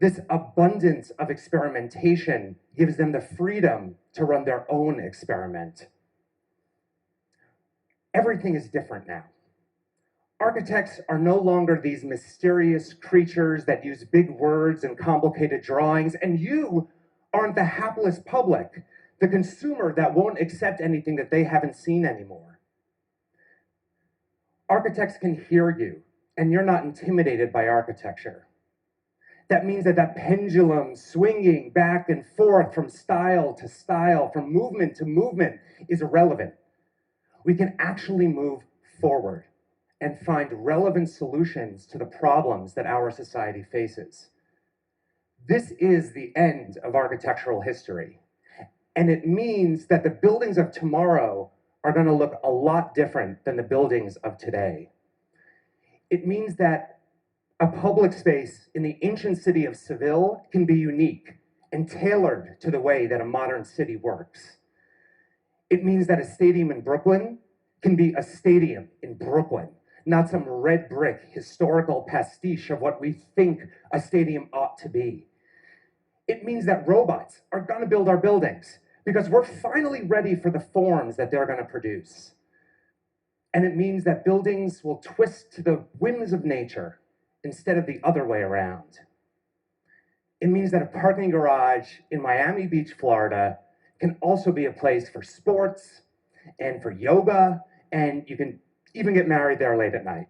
This abundance of experimentation gives them the freedom to run their own experiment. Everything is different now. Architects are no longer these mysterious creatures that use big words and complicated drawings, and you aren't the hapless public, the consumer that won't accept anything that they haven't seen anymore. Architects can hear you, and you're not intimidated by architecture. That means that that pendulum swinging back and forth from style to style, from movement to movement, is irrelevant. We can actually move forward and find relevant solutions to the problems that our society faces. This is the end of architectural history, and it means that the buildings of tomorrow are going to look a lot different than the buildings of today. It means that a public space in the ancient city of Seville can be unique and tailored to the way that a modern city works. It means that a stadium in Brooklyn can be a stadium in Brooklyn, not some red brick historical pastiche of what we think a stadium ought to be. It means that robots are going to build our buildings because we're finally ready for the forms that they're going to produce. And it means that buildings will twist to the whims of nature instead of the other way around. It means that a parking garage in Miami Beach, Florida, can also be a place for sports and for yoga, and you can even get married there late at night.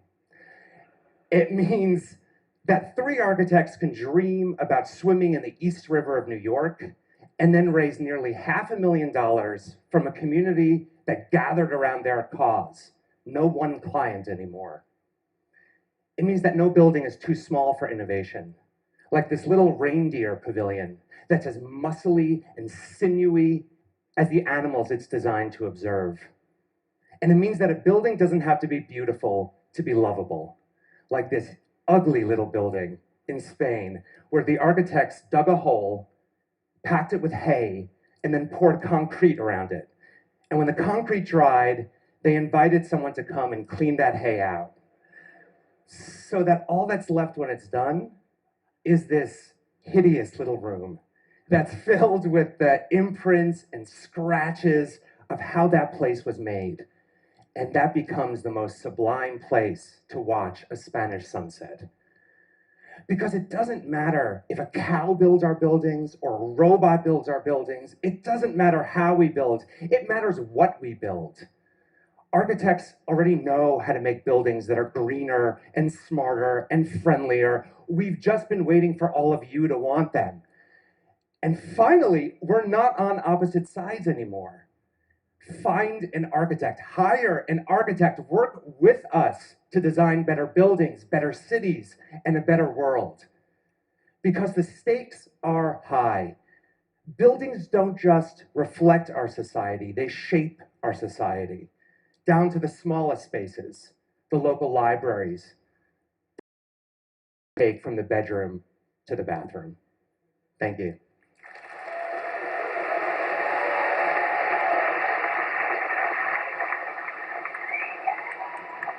It means that 3 architects can dream about swimming in the East River of New York and then raise nearly $500,000 from a community that gathered around their cause. No one client anymore. It means that no building is too small for innovation, like this little reindeer pavilion that's as muscly and sinewy as the animals it's designed to observe. And it means that a building doesn't have to be beautiful to be lovable, like this ugly little building in Spain, where the architects dug a hole, packed it with hay, and then poured concrete around it. And when the concrete dried, they invited someone to come and clean that hay out, so that all that's left when it's done is this hideous little room that's filled with the imprints and scratches of how that place was made. And that becomes the most sublime place to watch a Spanish sunset. Because it doesn't matter if a cow builds our buildings or a robot builds our buildings. It doesn't matter how we build. It matters what we build. Architects already know how to make buildings that are greener and smarter and friendlier. We've just been waiting for all of you to want them. And finally, we're not on opposite sides anymore. Find an architect, hire an architect, work with us to design better buildings, better cities, and a better world. Because the stakes are high. Buildings don't just reflect our society, they shape our society, down to the smallest spaces, the local libraries, take from the bedroom to the bathroom. Thank you.